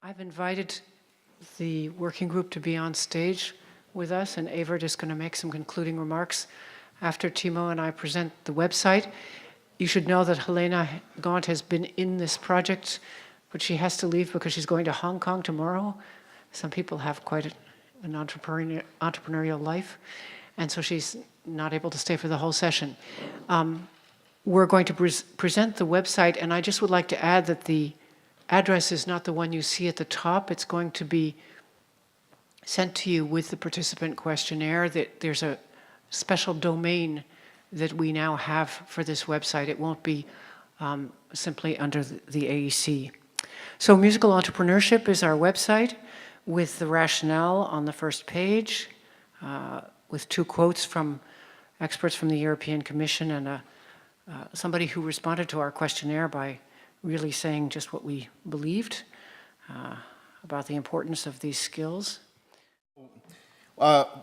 I've invited the working group to be on stage with us, and Evert is going to make some concluding remarks after Timo and I present the website. You should know that Helena Gaunt has been in this project, but she has to leave because she's going to Hong Kong tomorrow. Some people have quite an entrepreneurial life, and so she's not able to stay for the whole session. We're going to present the website, and I just would like to add that the address is not the one you see at the top. It's going to be sent to you with the participant questionnaire. That there's a special domain that we now have for this website. It won't be simply under the AEC. So Musical Entrepreneurship is our website with the rationale on the first page, with 2 quotes from experts from the European Commission and somebody who responded to our questionnaire by really saying just what we believed about the importance of these skills.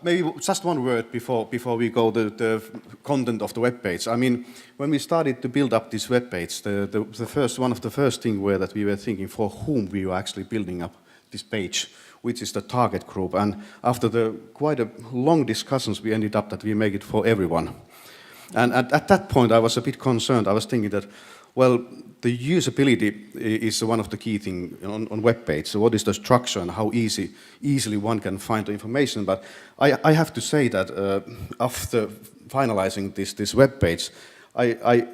Maybe just one word before we go to the content of the webpage. I mean, when we started to build up this webpage, one of the first things were that we were thinking for whom we were actually building up this page, which is the target group. And after quite a long discussions, we ended up that we make it for everyone. And at that point, I was a bit concerned. I was thinking that, well, the usability is one of the key things on web page. So what is the structure and how easily one can find the information? But I have to say that after finalizing this web page, I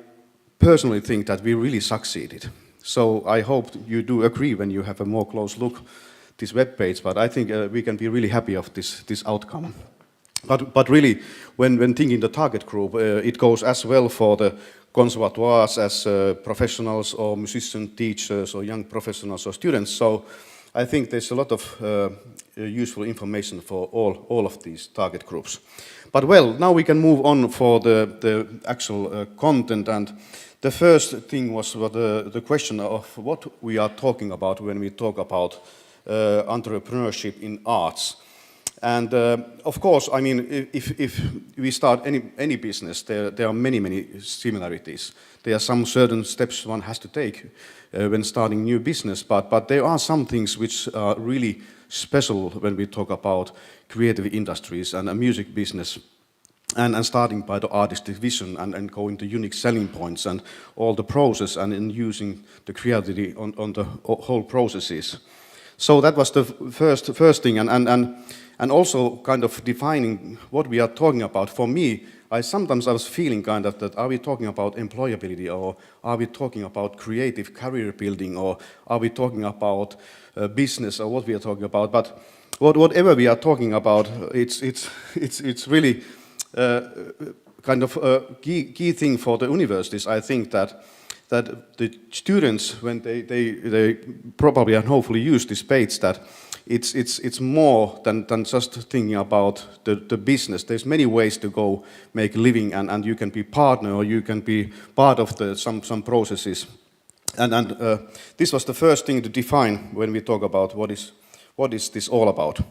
personally think that we really succeeded. So I hope you do agree when you have a more close look this web page. But I think we can be really happy of this outcome. But really, when thinking the target group, it goes as well for the conservatoires as professionals or musician teachers or young professionals or students. So I think there's a lot of useful information for all of these target groups. But well, now we can move on for the actual content. And the first thing was the question of what we are talking about when we talk about entrepreneurship in arts. And of course, I mean, if we start any business, there are many similarities. There are some certain steps one has to take when starting new business, but there are some things which are really special when we talk about creative industries and a music business. And starting by the artistic vision and going to unique selling points and all the process and in using the creativity on the whole processes. So that was the first thing, and also kind of defining what we are talking about. For me, I was feeling kind of that, are we talking about employability, or are we talking about creative career building, or are we talking about business, or what we are talking about? But whatever we are talking about, it's really kind of a key thing for the universities. I think that the students, when they probably and hopefully use this page, that it's more than just thinking about the business. There's many ways to go make a living, and you can be partner or you can be part of some processes. And this was the first thing to define when we talk about what is this all about.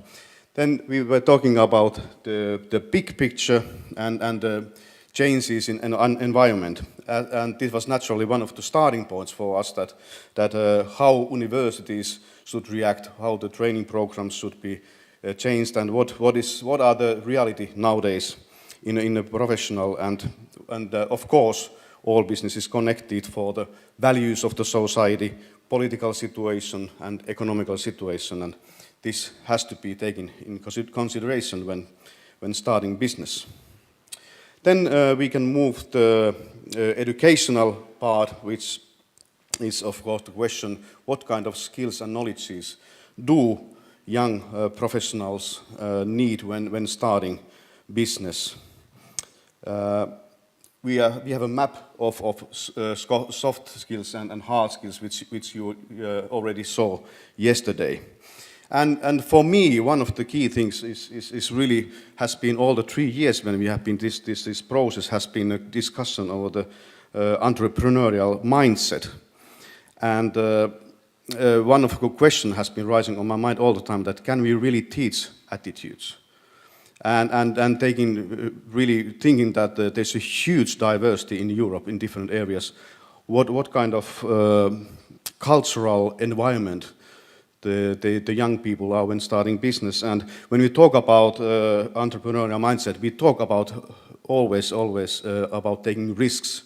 Then we were talking about the big picture and the changes in environment, and this was naturally one of the starting points for us, that how universities should react, how the training programs should be changed, and what are the reality nowadays in a professional and of course all business is connected for the values of the society, political situation and economical situation, and this has to be taken in consideration when starting business. Then we can move the educational part, which is of course the question, what kind of skills and knowledges do young professionals need when starting business? We have a map of soft skills and hard skills, which you already saw yesterday. And for me, one of the key things is really has been all the 3 years when we have been this process has been a discussion over the entrepreneurial mindset. And one of the questions has been rising on my mind all the time, that can we really teach attitudes? And really thinking that there's a huge diversity in Europe in different areas. What kind of cultural environment the young people are when starting business. And when we talk about entrepreneurial mindset, we talk about always about taking risks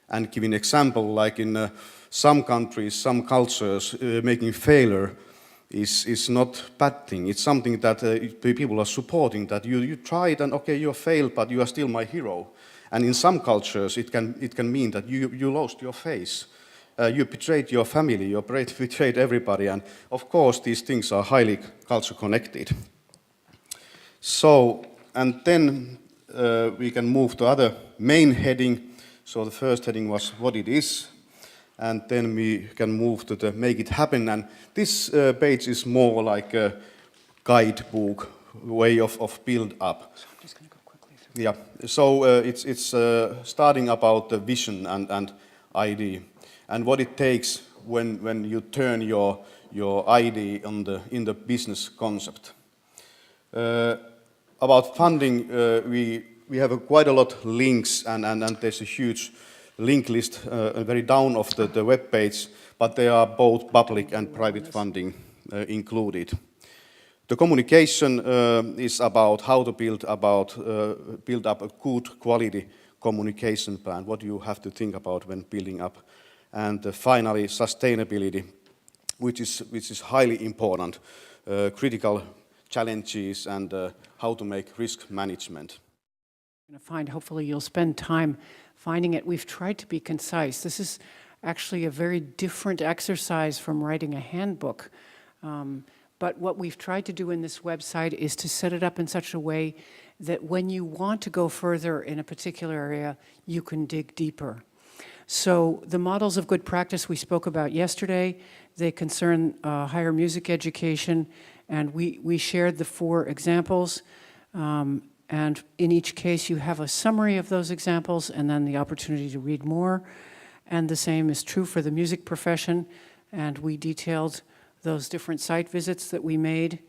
and giving example, like in some countries, some cultures, making failure is not bad thing. It's something that the people are supporting, that you tried and okay, you failed, but you are still my hero. And in some cultures, it can mean that you lost your face. You betrayed your family, you betrayed everybody, and of course these things are highly culture connected. So, and then we can move to other main heading. So the first heading was what it is, and then we can move to the make it happen. And this page is more like a guidebook way of build up. So I'm just going to go quickly through. Yeah, so it's starting about the vision and idea, and what it takes when you turn your idea in the business concept. About funding, we have quite a lot of links, and there's a huge link list very down of the web page, but they are both public and private funding included. The communication is about how to build up a good quality communication plan, what you have to think about when building up. And finally, sustainability, which is highly important, critical challenges and how to make risk management. Going to find, hopefully you'll spend time finding it. We've tried to be concise. This is actually a very different exercise from writing a handbook. But what we've tried to do in this website is to set it up in such a way that when you want to go further in a particular area, you can dig deeper. So the models of good practice we spoke about yesterday, they concern higher music education, and we shared the 4 examples. And in each case, you have a summary of those examples and then the opportunity to read more. And the same is true for the music profession. And we detailed those different site visits that we made.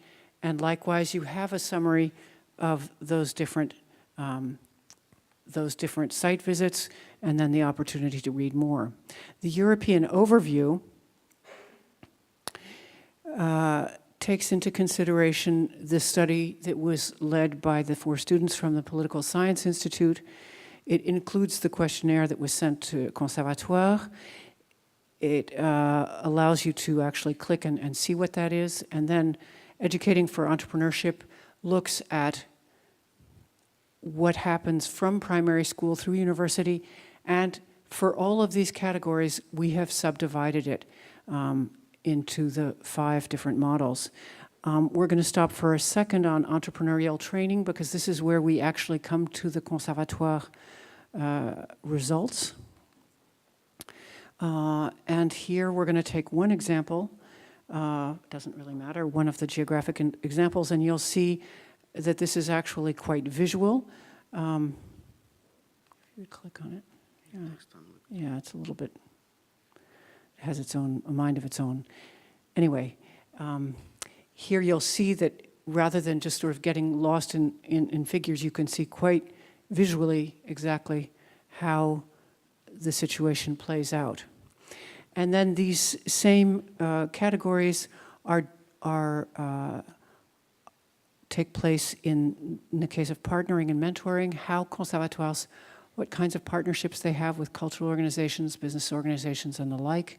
And likewise, you have a summary of those different site visits and then the opportunity to read more. The European overview takes into consideration the study that was led by the 4 students from the Political Science Institute. It includes the questionnaire that was sent to Conservatoire. It allows you to actually click and see what that is. And then Educating for Entrepreneurship looks at what happens from primary school through university. And for all of these categories, we have subdivided it into the 5 different models. We're going to stop for a second on entrepreneurial training because this is where we actually come to the Conservatoire results. And here we're going to take one example, doesn't really matter, one of the geographic examples, and you'll see that this is actually quite visual. You click on it. Yeah, it's a little bit, it has its own, a mind of its own. Anyway, here you'll see that rather than just sort of getting lost in figures, you can see quite visually exactly how the situation plays out. And then these same categories take place in the case of partnering and mentoring, how conservatoires, what kinds of partnerships they have with cultural organizations, business organizations, and the like.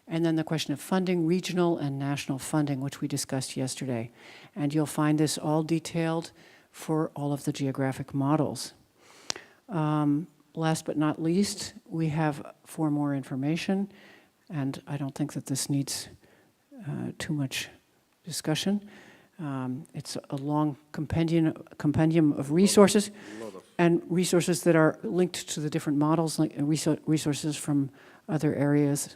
And then the question of funding, regional and national funding, which we discussed yesterday. And you'll find this all detailed for all of the geographic models. Last but not least, we have 4 more information, and I don't think that this needs too much discussion. It's a long compendium of resources, and resources that are linked to the different models, like resources from other areas.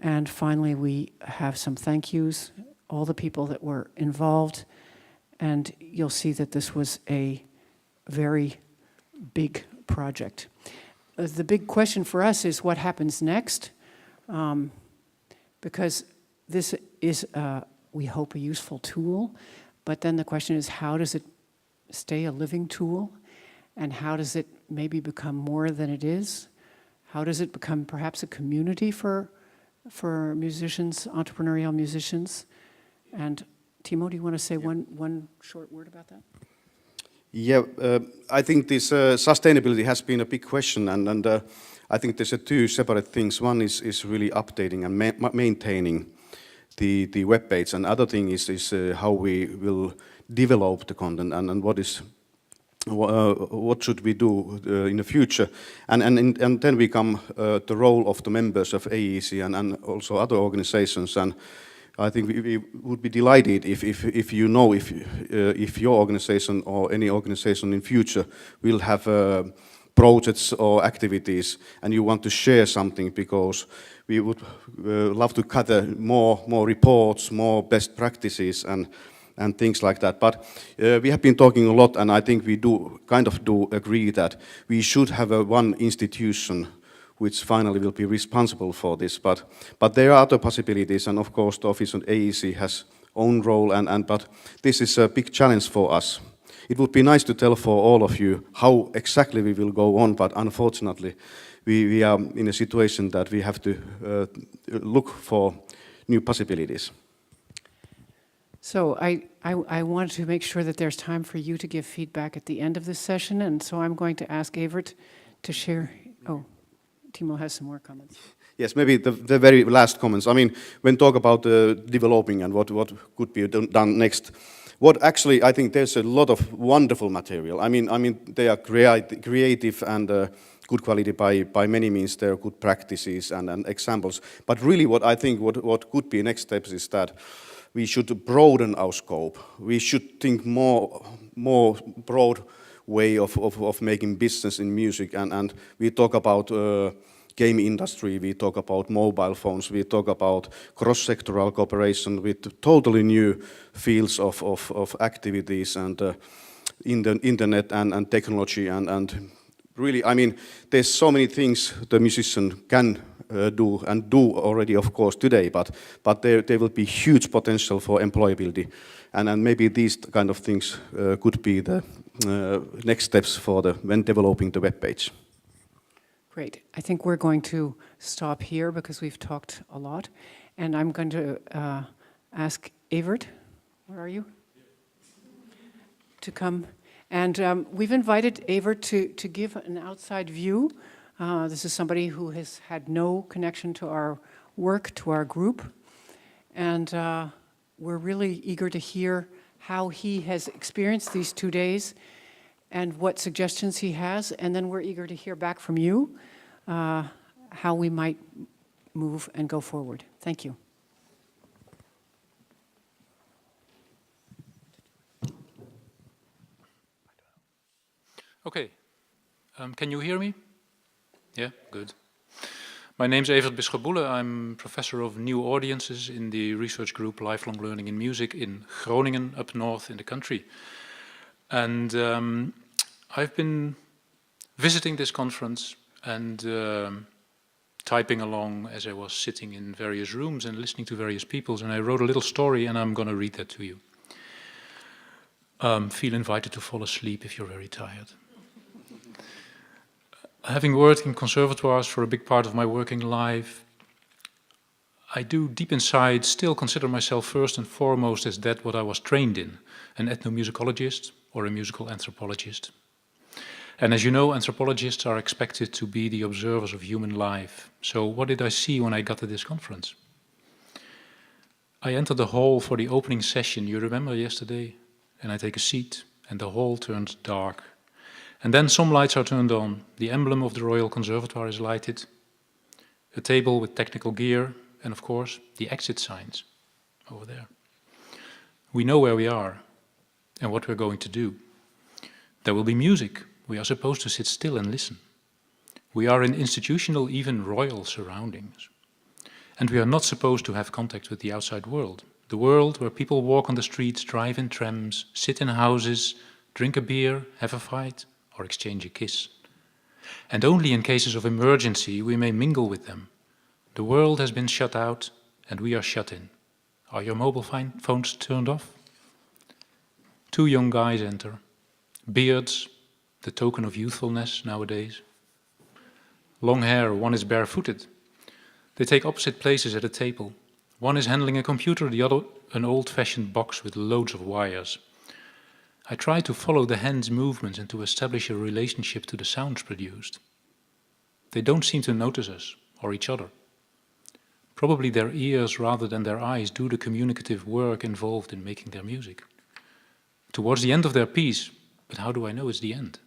And finally, we have some thank yous, all the people that were involved, and you'll see that this was a very big project. The big question for us is what happens next, because this is, we hope, a useful tool, but then the question is how does it stay a living tool, and how does it maybe become more than it is? How does it become perhaps a community for for musicians, entrepreneurial musicians. And Timo, do you want to say one short word about that? Yeah, I think this sustainability has been a big question, and I think there's two separate things. One is really updating and maintaining the web page, and other thing is how we will develop the content and what should we do in the future, and then we come the role of the members of AEC and also other organizations. And I think we would be delighted if you know if your organization or any organization in future will have projects or activities and you want to share something, because we would love to gather more reports, more best practices and things like that. But we have been talking a lot, and I think we do agree that we should have one institution which finally will be responsible for this. But there are other possibilities, and of course the Office of AEC has own role, but this is a big challenge for us. It would be nice to tell for all of you how exactly we will go on, but unfortunately we are in a situation that we have to look for new possibilities. So I want to make sure that there's time for you to give feedback at the end of this session, and so I'm going to ask Evert to share. Oh, Timo has some more comments. Yes, maybe the very last comments. I mean, when talk about developing and what could be done next, what actually I think there's a lot of wonderful material. I mean they are creative and good quality by many means. There are good practices and examples. But really, what I think what could be next steps is that we should broaden our scope. We should think more broad way of making business in music, and we talk about game industry, we talk about mobile phones, we talk about cross-sectoral cooperation with totally new fields of activities and in the internet and technology and really, I mean, there's so many things the musician can do and do already, of course, today, but there will be huge potential for employability, and maybe these kind of things could be the next steps for when developing the web page. Great. I think we're going to stop here because we've talked a lot, and I'm going to ask Evert, where are you? To come. And we've invited Evert to give an outside view. This is somebody who has had no connection to our work, to our group. And we're really eager to hear how he has experienced these 2 days and what suggestions he has. And then we're eager to hear back from you how we might move and go forward. Thank you. Okay, can you hear me? Yeah, good. My name is Evert Bisschop-Boele. I'm professor of new audiences in the research group Lifelong Learning in Music in Groningen, up north in the country. And I've been visiting this conference and typing along as I was sitting in various rooms and listening to various people. And I wrote a little story, and I'm going to read that to you. Feel invited to fall asleep if you're very tired. Having worked in conservatoires for a big part of my working life, I do deep inside still consider myself first and foremost as that what I was trained in, an ethnomusicologist or a musical anthropologist. And as you know, anthropologists are expected to be the observers of human life. So what did I see when I got to this conference? I entered the hall for the opening session, you remember yesterday? And I take a seat, and the hall turns dark. And then some lights are turned on. The emblem of the Royal Conservatoire is lighted. A table with technical gear, and of course, the exit signs over there. We know where we are and what we're going to do. There will be music. We are supposed to sit still and listen. We are in institutional, even royal surroundings. And we are not supposed to have contact with the outside world. The world where people walk on the streets, drive in trams, sit in houses, drink a beer, have a fight, or exchange a kiss. And only in cases of emergency we may mingle with them. The world has been shut out, and we are shut in. Are your mobile phones turned off? 2 young guys enter. Beards, the token of youthfulness nowadays. Long hair, one is barefooted. They take opposite places at a table. One is handling a computer, the other an old-fashioned box with loads of wires. I try to follow the hands' movements and to establish a relationship to the sounds produced. They don't seem to notice us or each other. Probably their ears rather than their eyes do the communicative work involved in making their music. Towards the end of their piece, but how do I know it's the end?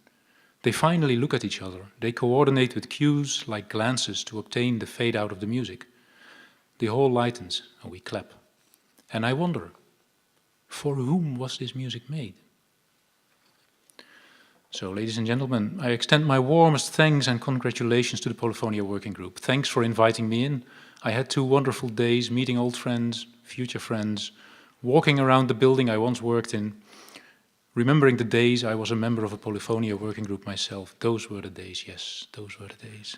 They finally look at each other. They coordinate with cues like glances to obtain the fade out of the music. The hall lightens and we clap. And I wonder, for whom was this music made? So, ladies and gentlemen, I extend my warmest thanks and congratulations to the Polifonia Working Group. Thanks for inviting me in. I had 2 wonderful days meeting old friends, future friends, walking around the building I once worked in, remembering the days I was a member of a Polifonia Working Group myself. Those were the days, yes, those were the days.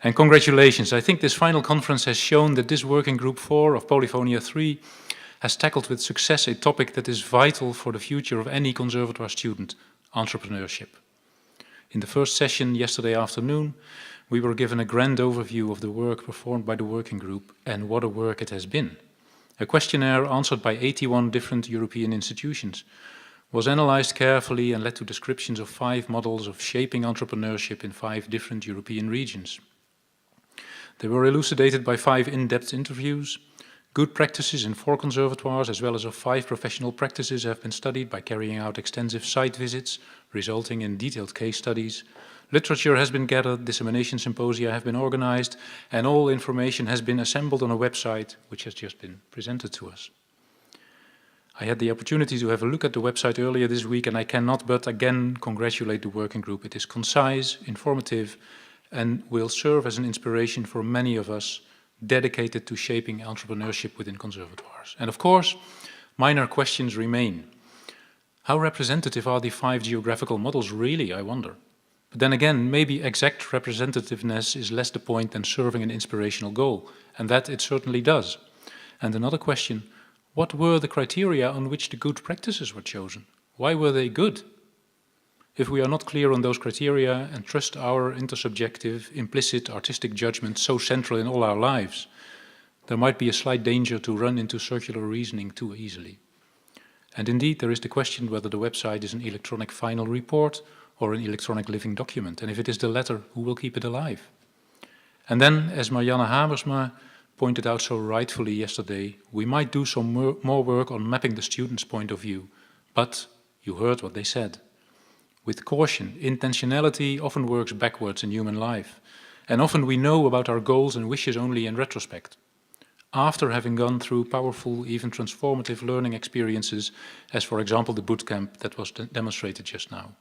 And congratulations. I think this final conference has shown that this Working Group 4 of Polifonia 3 has tackled with success a topic that is vital for the future of any conservatoire student, entrepreneurship. In the first session yesterday afternoon, we were given a grand overview of the work performed by the working group and what a work it has been. A questionnaire answered by 81 different European institutions was analyzed carefully and led to descriptions of 5 models of shaping entrepreneurship in 5 different European regions. They were elucidated by 5 in-depth interviews. Good practices in 4 conservatoires, as well as of 5 professional practices, have been studied by carrying out extensive site visits, resulting in detailed case studies. Literature has been gathered, dissemination symposia have been organized, and all information has been assembled on a website, which has just been presented to us. I had the opportunity to have a look at the website earlier this week, and I cannot but again congratulate the working group. It is concise, informative, and will serve as an inspiration for many of us dedicated to shaping entrepreneurship within conservatoires. And of course, minor questions remain. How representative are the 5 geographical models really, I wonder? But then again, maybe exact representativeness is less the point than serving an inspirational goal, and that it certainly does. And another question, what were the criteria on which the good practices were chosen? Why were they good? If we are not clear on those criteria and trust our intersubjective, implicit artistic judgment so central in all our lives, there might be a slight danger to run into circular reasoning too easily. And indeed, there is the question whether the website is an electronic final report or an electronic living document, and if it is the latter, who will keep it alive? And then, as Marianne Hamersma pointed out so rightfully yesterday, we might do some more work on mapping the student's point of view, but you heard what they said. With caution, intentionality often works backwards in human life, and often we know about our goals and wishes only in retrospect, after having gone through powerful, even transformative learning experiences, as for example the bootcamp that was demonstrated just now.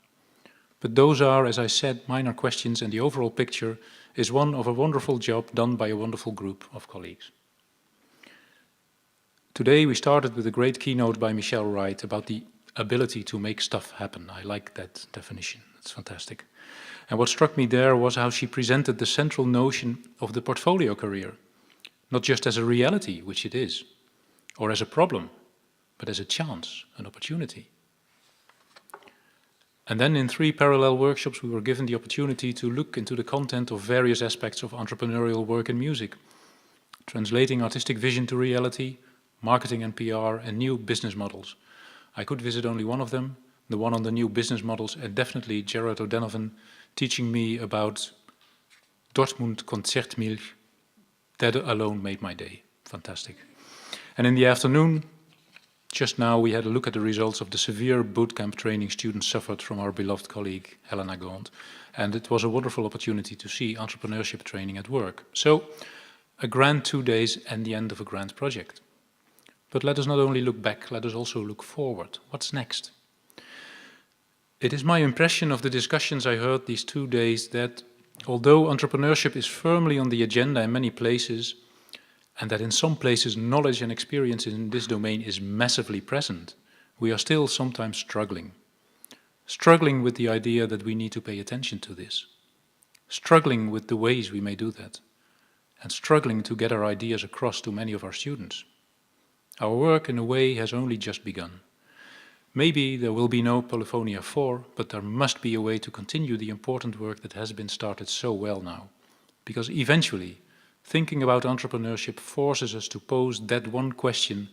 But those are, as I said, minor questions, and the overall picture is one of a wonderful job done by a wonderful group of colleagues. Today we started with a great keynote by Michelle Wright about the ability to make stuff happen. I like that definition. It's fantastic. And what struck me there was how she presented the central notion of the portfolio career, not just as a reality, which it is, or as a problem, but as a chance, an opportunity. And then in 3 parallel workshops, we were given the opportunity to look into the content of various aspects of entrepreneurial work in music, translating artistic vision to reality, marketing and PR, and new business models. I could visit only one of them, the one on the new business models, and definitely Gerard O'Donovan teaching me about Dortmund Concertmilch. That alone made my day. Fantastic. And in the afternoon, just now, we had a look at the results of the severe bootcamp training students suffered from our beloved colleague, Helena Gaunt. And it was a wonderful opportunity to see entrepreneurship training at work. So, a grand 2 days and the end of a grand project. But let us not only look back, let us also look forward. What's next? It is my impression of the discussions I heard these 2 days that although entrepreneurship is firmly on the agenda in many places, and that in some places knowledge and experience in this domain is massively present, we are still sometimes struggling. Struggling with the idea that we need to pay attention to this. Struggling with the ways we may do that. And struggling to get our ideas across to many of our students. Our work, in a way, has only just begun. Maybe there will be no Polifonia 4, but there must be a way to continue the important work that has been started so well now. Because eventually, Thinking about entrepreneurship forces us to pose that one question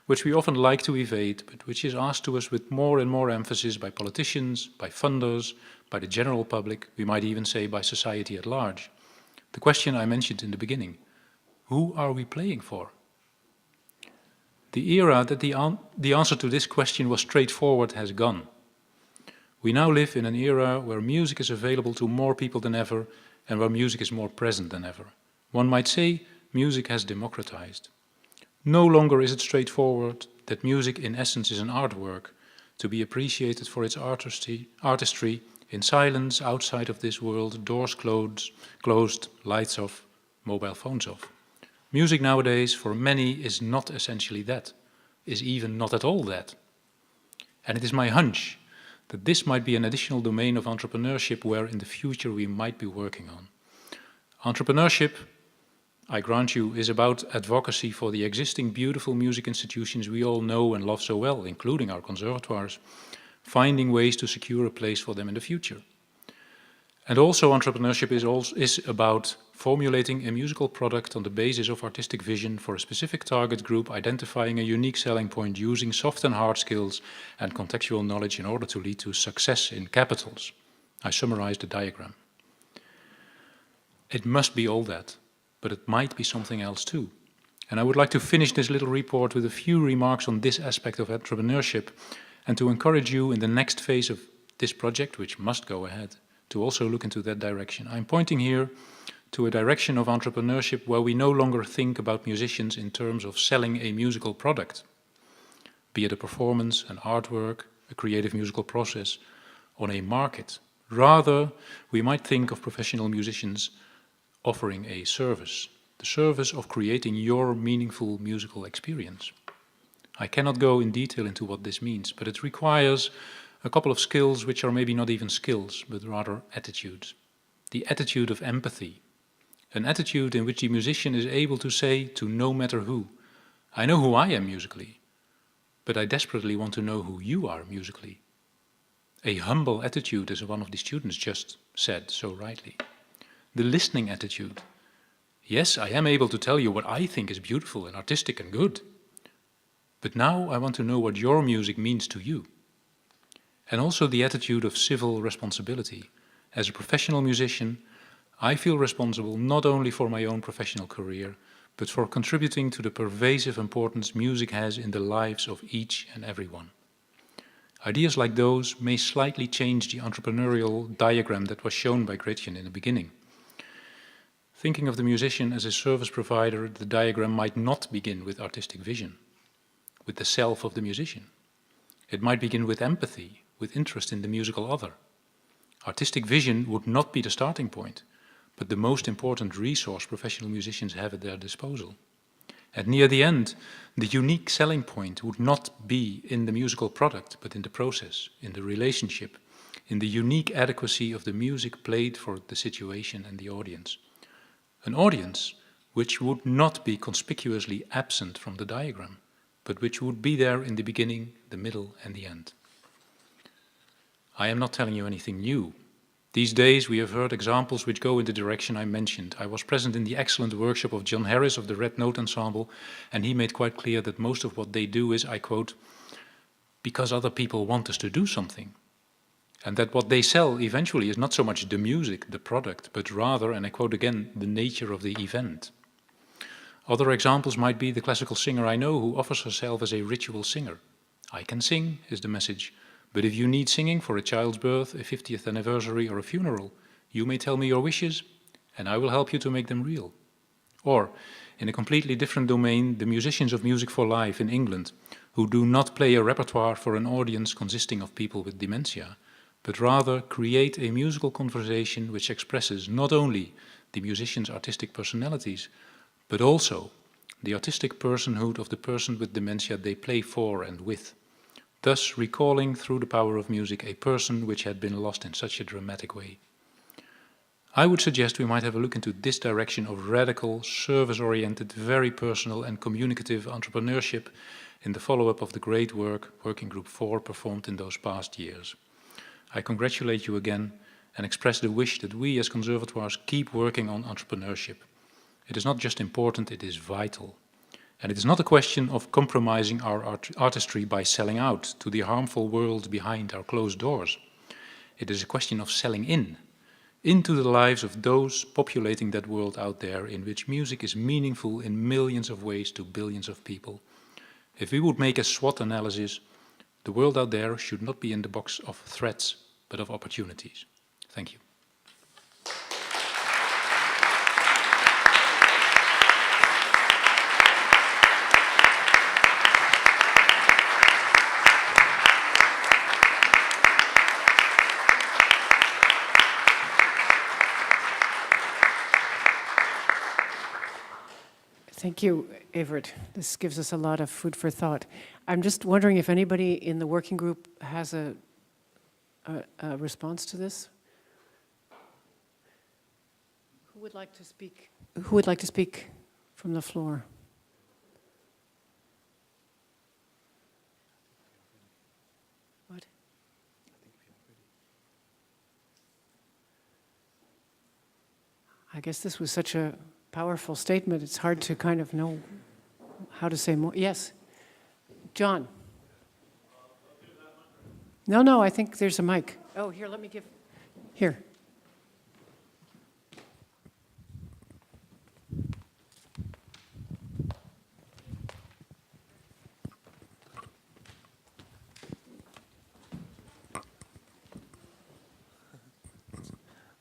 which we often like to evade, but which is asked to us with more and more emphasis by politicians, by funders, by the general public, we might even say by society at large. The question I mentioned in the beginning: who are we playing for? The era that the answer to this question was straightforward has gone. We now live in an era where music is available to more people than ever and where music is more present than ever. One might say music has democratized. No longer is it straightforward that music in essence is an artwork to be appreciated for its artistry in silence outside of this world, doors closed, lights off, mobile phones off. Music nowadays for many is not essentially that, is even not at all that. And it is my hunch that this might be an additional domain of entrepreneurship where in the future we might be working on. Entrepreneurship, I grant you, is about advocacy for the existing beautiful music institutions we all know and love so well, including our conservatoires, finding ways to secure a place for them in the future. And also entrepreneurship is about formulating a musical product on the basis of artistic vision for a specific target group, identifying a unique selling point, using soft and hard skills and contextual knowledge in order to lead to success in capitals. I summarized the diagram. It must be all that, but it might be something else too. And I would like to finish this little report with a few remarks on this aspect of entrepreneurship and to encourage you in the next phase of this project, which must go ahead, to also look into that direction. I'm pointing here to a direction of entrepreneurship where we no longer think about musicians in terms of selling a musical product, be it a performance, an artwork, a creative musical process, on a market. Rather, we might think of professional musicians offering a service, the service of creating your meaningful musical experience. I cannot go in detail into what this means, but it requires a couple of skills which are maybe not even skills, but rather attitudes. The attitude of empathy, an attitude in which the musician is able to say to no matter who, I know who I am musically, but I desperately want to know who you are musically. A humble attitude, as one of the students just said so rightly. The listening attitude. Yes, I am able to tell you what I think is beautiful and artistic and good, but now I want to know what your music means to you. And also the attitude of civil responsibility. As a professional musician, I feel responsible not only for my own professional career, but for contributing to the pervasive importance music has in the lives of each and everyone. Ideas like those may slightly change the entrepreneurial diagram that was shown by Gretchen in the beginning. Thinking of the musician as a service provider, the diagram might not begin with artistic vision, with the self of the musician. It might begin with empathy, with interest in the musical other. Artistic vision would not be the starting point, but the most important resource professional musicians have at their disposal. And near the end, the unique selling point would not be in the musical product, but in the process, in the relationship, in the unique adequacy of the music played for the situation and the audience. An audience which would not be conspicuously absent from the diagram, but which would be there in the beginning, the middle, and the end. I am not telling you anything new. These days we have heard examples which go in the direction I mentioned. I was present in the excellent workshop of John Harris of the Red Note Ensemble, and he made quite clear that most of what they do is, I quote, because other people want us to do something. And that what they sell eventually is not so much the music, the product, but rather, and I quote again, the nature of the event. Other examples might be the classical singer I know who offers herself as a ritual singer. I can sing, is the message. But if you need singing for a child's birth, a 50th anniversary, or a funeral, you may tell me your wishes, and I will help you to make them real. Or, in a completely different domain, the musicians of Music for Life in England, who do not play a repertoire for an audience consisting of people with dementia, but rather create a musical conversation which expresses not only the musicians' artistic personalities, but also the artistic personhood of the person with dementia they play for and with, thus recalling through the power of music a person which had been lost in such a dramatic way. I would suggest we might have a look into this direction of radical, service-oriented, very personal and communicative entrepreneurship in the follow-up of the great work Working Group 4 performed in those past years. I congratulate you again and express the wish that we as conservatoires keep working on entrepreneurship. It is not just important, it is vital. And it is not a question of compromising our artistry by selling out to the harmful world behind our closed doors. It is a question of selling into the lives of those populating that world out there in which music is meaningful in millions of ways to billions of people. If we would make a SWOT analysis, the world out there should not be in the box of threats, but of opportunities. Thank you. Thank you, Evert. This gives us a lot of food for thought. I'm just wondering if anybody in the working group has a response to this. Who would like to speak? Who would like to speak from the floor? What? I guess this was such a powerful statement. It's hard to kind of know how to say more. Yes, John. No, I think there's a mic. Oh, here, let me give. Here.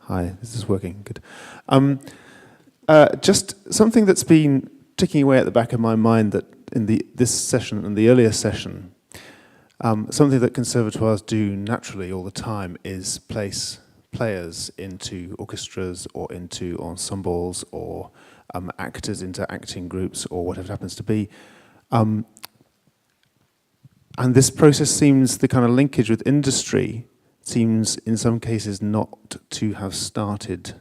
Hi, this is working. Good. Just something that's been ticking away at the back of my mind that in this session and the earlier session, something that conservatoires do naturally all the time is place players into orchestras or into ensembles or actors into acting groups or whatever it happens to be. And this process seems, the kind of linkage with industry seems in some cases not to have started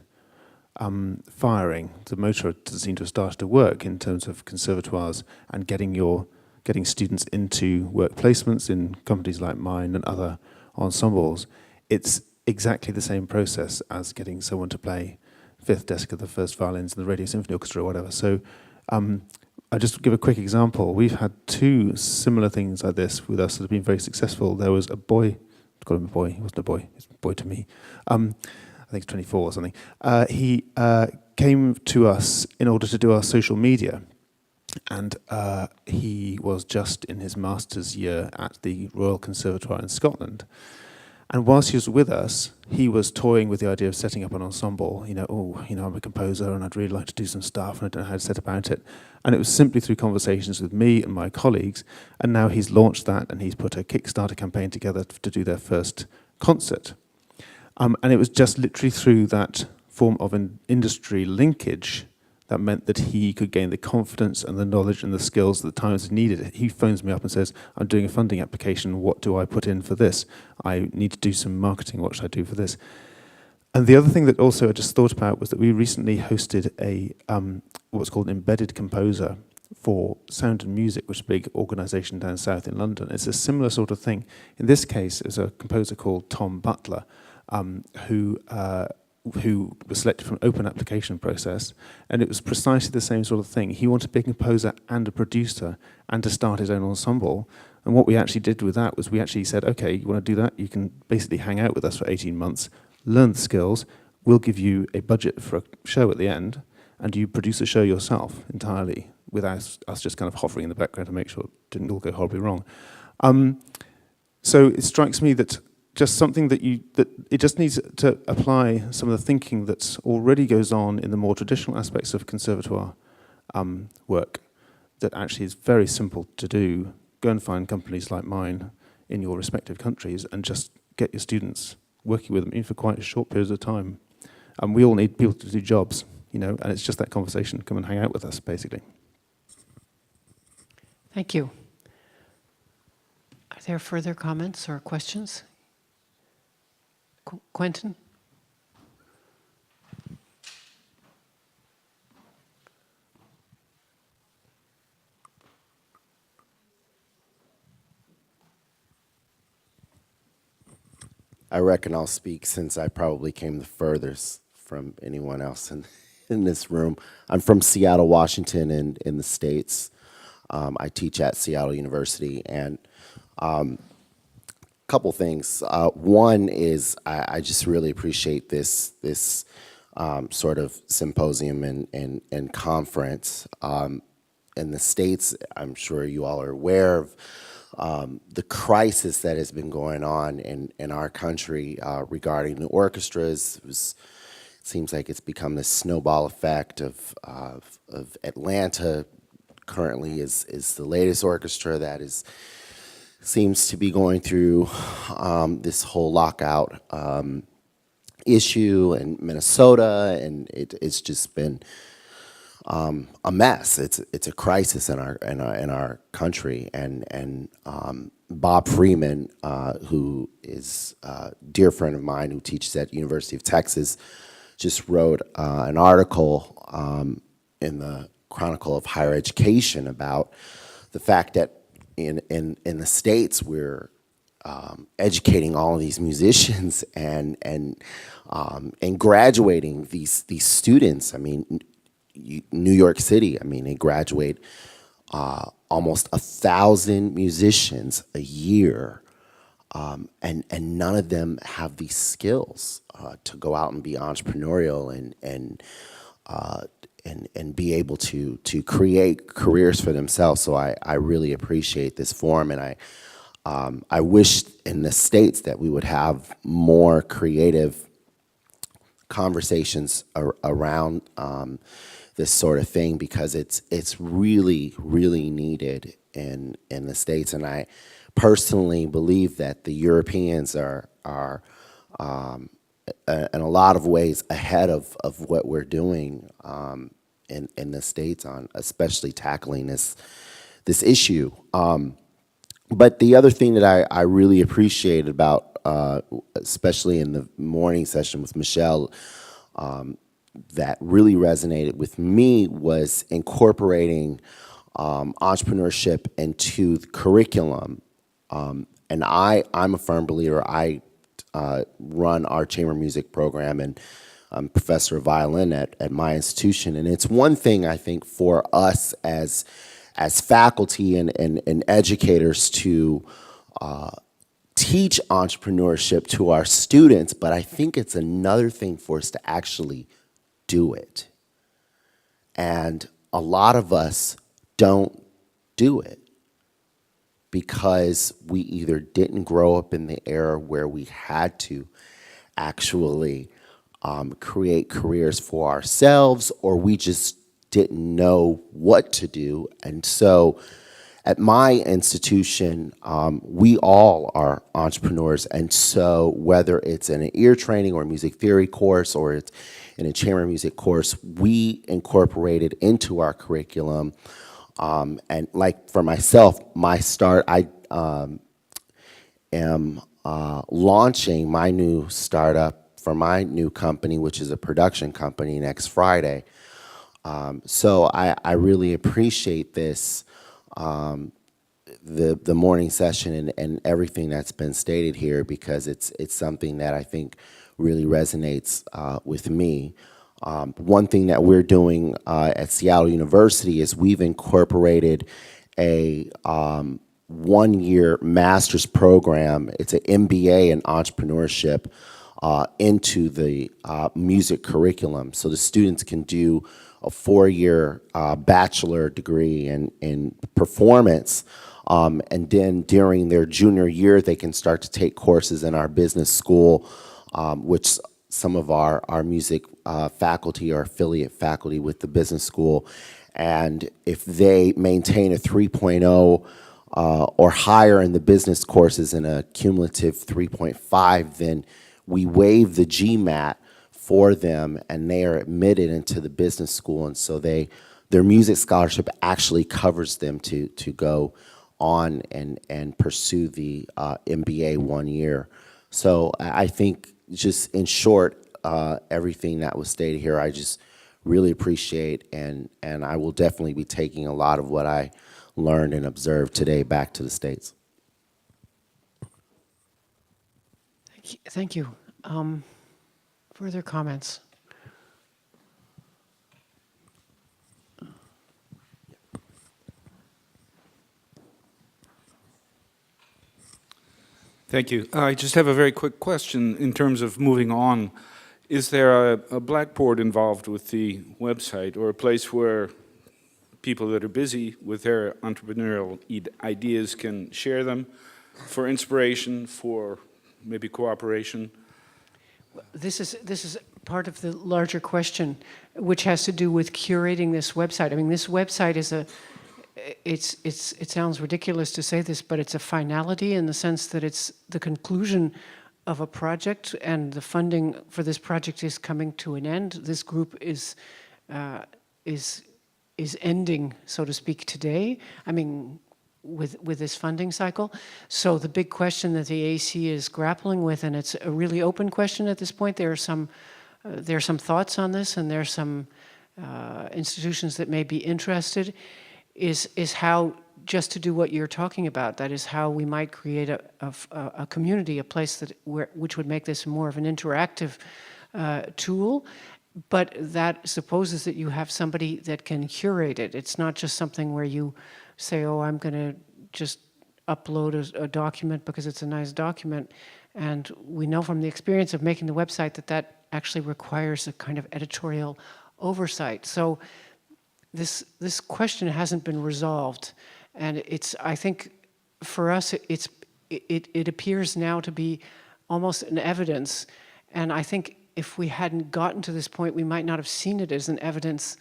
firing. The motor doesn't seem to have started to work in terms of conservatoires and getting students into work placements in companies like mine and other ensembles. It's exactly the same process as getting someone to play fifth desk of the first violins in the Radio Symphony Orchestra or whatever. So I'll just give a quick example. We've had two similar things like this with us that have been very successful. There was a boy, I call him a boy, he wasn't a boy, he's a boy to me. I think he's 24 or something. He came to us in order to do our social media. And he was just in his master's year at the Royal Conservatoire in Scotland. And whilst he was with us, he was toying with the idea of setting up an ensemble. I'm a composer and I'd really like to do some stuff and I don't know how to set about it. And it was simply through conversations with me and my colleagues. And now he's launched that and he's put a Kickstarter campaign together to do their first concert. And it was just literally through that form of an industry linkage that meant that he could gain the confidence and the knowledge and the skills that the Times needed. He phones me up and says, I'm doing a funding application, what do I put in for this? I need to do some marketing, what should I do for this? And the other thing that also I just thought about was that we recently hosted a what's called an embedded composer for Sound and Music, which is a big organisation down south in London. It's a similar sort of thing. In this case, it was a composer called Tom Butler, who was selected from an open application process, and it was precisely the same sort of thing. He wanted to be a composer and a producer and to start his own ensemble. And what we actually did with that was we actually said, okay, you want to do that? You can basically hang out with us for 18 months, learn the skills, we'll give you a budget for a show at the end, and you produce a show yourself entirely without us just kind of hovering in the background to make sure it didn't all go horribly wrong. So it strikes me that just something that it just needs to apply some of the thinking that already goes on in the more traditional aspects of conservatoire work that actually is very simple to do. Go and find companies like mine in your respective countries and just get your students working with them even for quite a short periods of time. And we all need people to do jobs, and it's just that conversation. Come and hang out with us, basically. Thank you. Are there further comments or questions? Quentin? I reckon I'll speak since I probably came the furthest from anyone else in in this room. I'm from Seattle, Washington, in the States. I teach at Seattle University, and a couple things. One is I just really appreciate this sort of symposium and conference. In the States, I'm sure you all are aware of the crisis that has been going on in our country regarding the orchestras. It seems like it's become this snowball effect of Atlanta currently is the latest orchestra that seems to be going through this whole lockout issue in Minnesota, and it's just been a mess. It's a crisis in our country, and Bob Freeman, who is a dear friend of mine who teaches at University of Texas, just wrote an article in the Chronicle of Higher Education about the fact that in the States we're educating all of these musicians and graduating these students. I mean, New York City, I mean, they graduate almost 1,000 musicians a year, and none of them have these skills to go out and be entrepreneurial and be able to create careers for themselves. So I really appreciate this forum, and I wish in the States that we would have more creative conversations around this sort of thing, because it's really, really needed in the States. And I personally believe that the Europeans are in a lot of ways ahead of what we're doing in the States on especially tackling this issue. But the other thing that I really appreciated about, especially in the morning session with Michelle, that really resonated with me was incorporating entrepreneurship into the curriculum. And I'm a firm believer. I run our chamber music program, and I'm professor of violin at my institution. And it's one thing, I think, for us as faculty and educators to teach entrepreneurship to our students, but I think it's another thing for us to actually do it. And a lot of us don't do it because we either didn't grow up in the era where we had to actually create careers for ourselves, or we just didn't know what to do. And so at my institution, we all are entrepreneurs. And so whether it's in an ear training or music theory course, or it's in a chamber music course, we incorporated into our curriculum. And like for myself, I am launching my new startup for my new company, which is a production company, next Friday. So I really appreciate this, the morning session and everything that's been stated here, because it's something that I think really resonates with me. One thing that we're doing at Seattle University is we've incorporated a one-year master's program. It's an MBA in entrepreneurship into the music curriculum. So the students can do a 4-year bachelor degree in performance. And then during their junior year, they can start to take courses in our business school, which some of our music faculty are affiliate faculty with the business school. And if they maintain a 3.0 or higher in the business courses and a cumulative 3.5, then we waive the GMAT for them, and they are admitted into the business school. And so their music scholarship actually covers them to go on and pursue the MBA 1 year. So I think, just in short, everything that was stated here, I just really appreciate, and I will definitely be taking a lot of what I learned and observed today back to the States. Thank you. Further comments? Thank you. I just have a very quick question in terms of moving on. Is there a blackboard involved with the website, or a place where people that are busy with their entrepreneurial ideas can share them for inspiration, for maybe cooperation? This is part of the larger question, which has to do with curating this website. I mean, this website is it sounds ridiculous to say this, but it's a finality in the sense that it's the conclusion of a project, and the funding for this project is coming to an end. This group is ending, so to speak, today. I mean, with this funding cycle. So the big question that the AC is grappling with, and it's a really open question at this point. There are some thoughts on this, and there are some institutions that may be interested. Is how, just to do what you're talking about, that is how we might create a community, a place which would make this more of an interactive tool, but that supposes that you have somebody that can curate it. It's not just something where you say, oh, I'm going to just upload a document because it's a nice document. And we know from the experience of making the website that actually requires a kind of editorial oversight. So this question hasn't been resolved, and I think for us it appears now to be almost an evidence, and I think if we hadn't gotten to this point, we might not have seen it as an evidence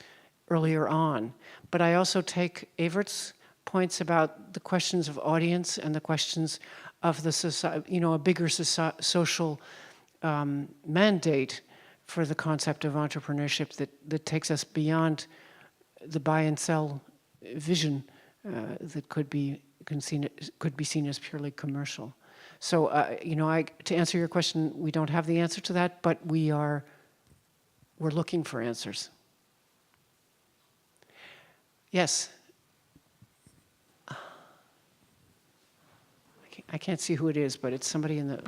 earlier on. But I also take Evert's points about the questions of audience and the questions of the society, a bigger social mandate for the concept of entrepreneurship that takes us beyond the buy and sell vision that could be seen as purely commercial. So, to answer your question, we don't have the answer to that, but we're looking for answers. Yes. I can't see who it is, but it's somebody in the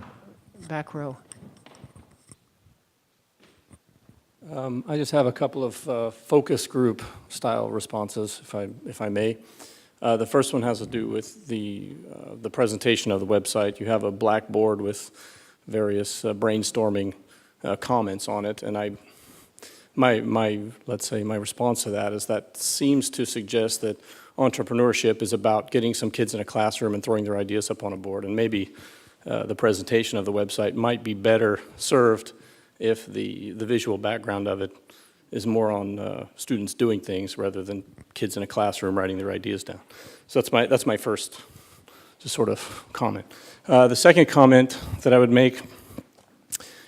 back row. I just have a couple of focus group style responses, if I may. The first one has to do with the presentation of the website. You have a blackboard with various brainstorming comments on it, and let's say my response to that is that seems to suggest that entrepreneurship is about getting some kids in a classroom and throwing their ideas up on a board, and maybe the presentation of the website might be better served if the visual background of it is more on students doing things rather than kids in a classroom writing their ideas down. So that's my first just sort of comment. The second comment that I would make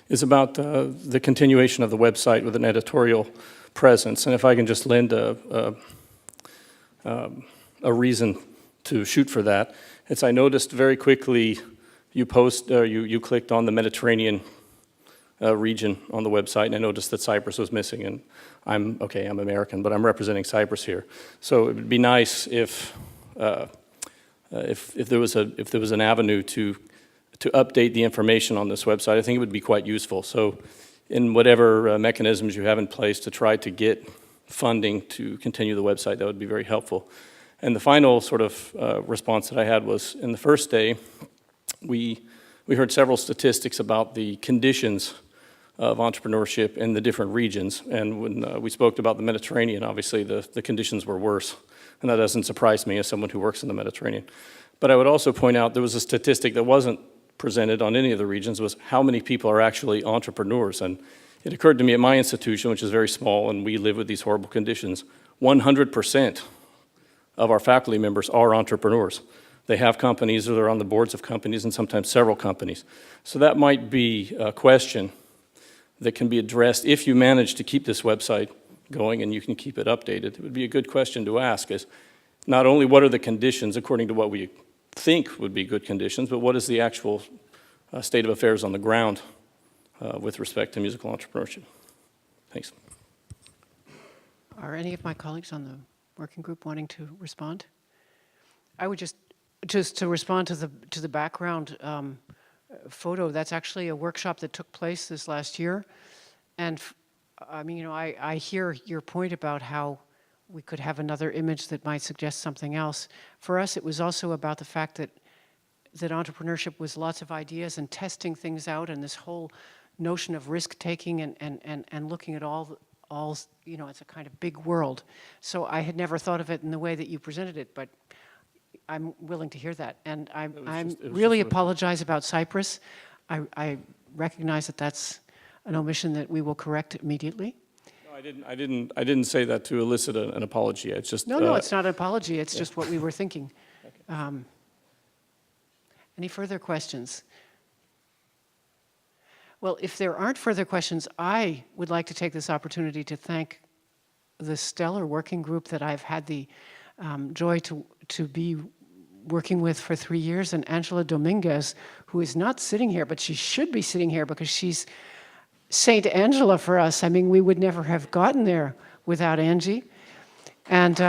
is about the continuation of the website with an editorial presence. And if I can just lend a reason to shoot for that, it's I noticed very quickly you clicked on the Mediterranean region on the website, and I noticed that Cyprus was missing, and I'm American, but I'm representing Cyprus here. So it would be nice if there was an avenue to update the information on this website. I think it would be quite useful. So in whatever mechanisms you have in place to try to get funding to continue the website, that would be very helpful. And the final sort of response that I had was in the first day, we heard several statistics about the conditions of entrepreneurship in the different regions. And when we spoke about the Mediterranean, obviously the conditions were worse. And that doesn't surprise me as someone who works in the Mediterranean. But I would also point out there was a statistic that wasn't presented on any of the regions, was how many people are actually entrepreneurs. And it occurred to me at my institution, which is very small, and we live with these horrible conditions, 100% of our faculty members are entrepreneurs. They have companies, or they're on the boards of companies, and sometimes several companies. So that might be a question that can be addressed if you manage to keep this website going and you can keep it updated. It would be a good question to ask, is not only what are the conditions according to what we think would be good conditions, but what is the actual state of affairs on the ground with respect to musical entrepreneurship. Thanks. Are any of my colleagues on the working group wanting to respond? I would just to respond to the background photo, that's actually a workshop that took place this last year. And I mean, I hear your point about how we could have another image that might suggest something else. For us, it was also about the fact that that entrepreneurship was lots of ideas and testing things out, and this whole notion of risk-taking and looking at all, you know, it's a kind of big world. So I had never thought of it in the way that you presented it, but I'm willing to hear that. And I really apologize about Cyprus. I recognize that that's an omission that we will correct immediately. No, I didn't say that to elicit an apology. It's just No, it's not an apology. It's just what we were thinking. Any further questions? Well, if there aren't further questions, I would like to take this opportunity to thank the stellar working group that I've had the joy to be working with for 3 years, and Angela Dominguez, who is not sitting here, but she should be sitting here because she's Saint Angela for us. I mean, we would never have gotten there without Angie. And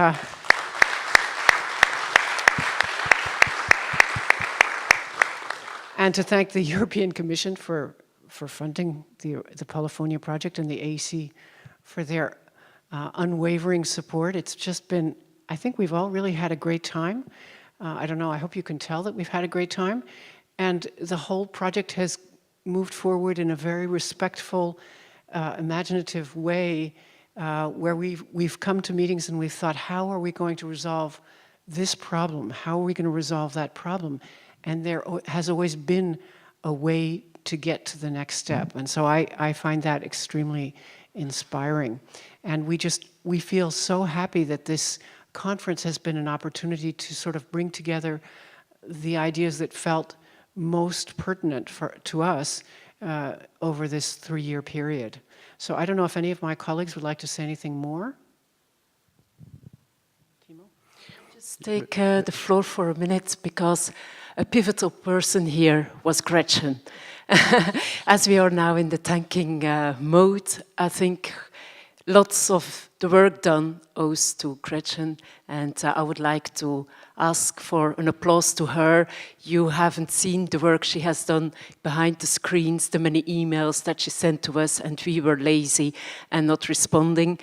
and to thank the European Commission for funding the Polifonia project, and the AEC for their unwavering support. It's just been, I think we've all really had a great time. I don't know, I hope you can tell that we've had a great time. And the whole project has moved forward in a very respectful, imaginative way, where we've come to meetings and we've thought, how are we going to resolve this problem? How are we going to resolve that problem? And there has always been a way to get to the next step. And so I find that extremely inspiring. And we feel so happy that this conference has been an opportunity to sort of bring together the ideas that felt most pertinent to us over this 3-year period. So I don't know if any of my colleagues would like to say anything more. Timo? Just take the floor for a minute, because a pivotal person here was Gretchen. As we are now in the thanking mode, I think lots of the work done owes to Gretchen, and I would like to ask for an applause to her. You haven't seen the work she has done behind the screens, the many emails that she sent to us, and we were lazy and not responding.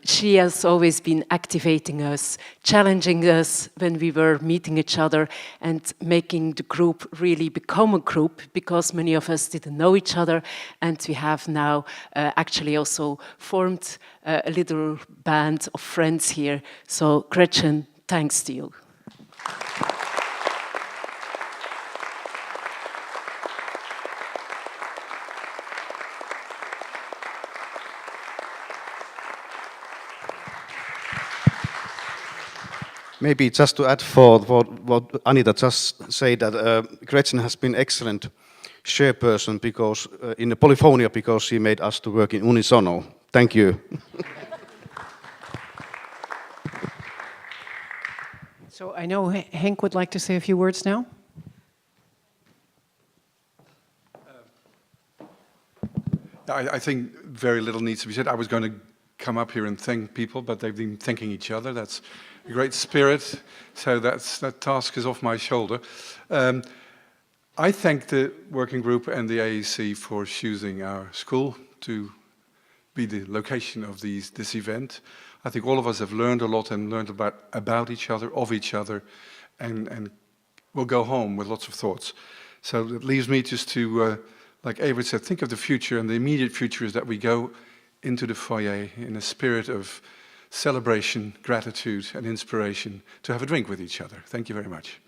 She has always been activating us, challenging us when we were meeting each other, and making the group really become a group, because many of us didn't know each other, and we have now actually also formed a little band of friends here. So Gretchen, thanks to you. Maybe just to add for what Anita just said, that Gretchen has been excellent chairperson because in the Polifonia, because she made us to work in unisono. Thank you. So I know Henk would like to say a few words now. I think very little needs to be said. I was going to come up here and thank people, but they've been thanking each other. That's a great spirit. So that task is off my shoulder. I thank the working group and the AEC for choosing our school to be the location of this event. I think all of us have learned a lot and learned about each other, of each other, and we'll go home with lots of thoughts. So it leaves me just to, like Evert said, think of the future, and the immediate future is that we go into the foyer in a spirit of celebration, gratitude, and inspiration to have a drink with each other. Thank you very much.